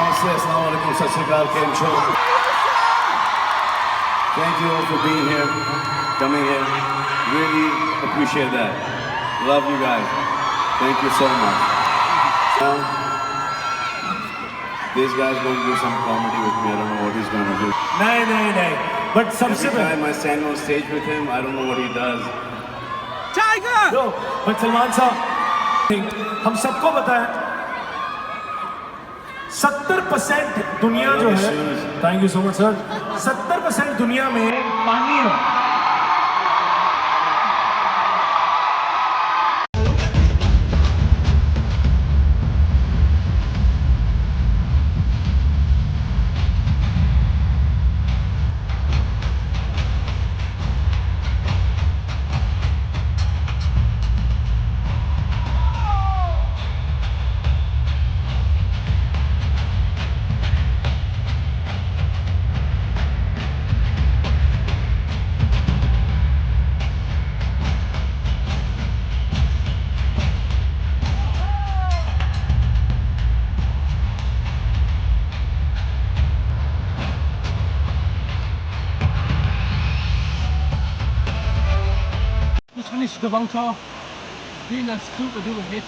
Namaste, Assalamu alaikum, Sat Sri Akal, Kem Cho. Thank you all for being here, coming here. Really appreciate that. Love you guys. Thank you so much. Now, this guy's going to do some comedy with me. I don't know what he's going to do. नहीं but सबसे Every time I stand on stage with him, I don't know what he does. Tiger! No, but Salman साहब, हम सबको पता है 70% दुनिया जो है, thank you so much sir, 70% दुनिया में पानी है. Spanish Devonta, doing a scoop or do a hit.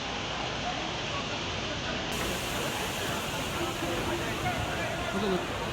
Look at the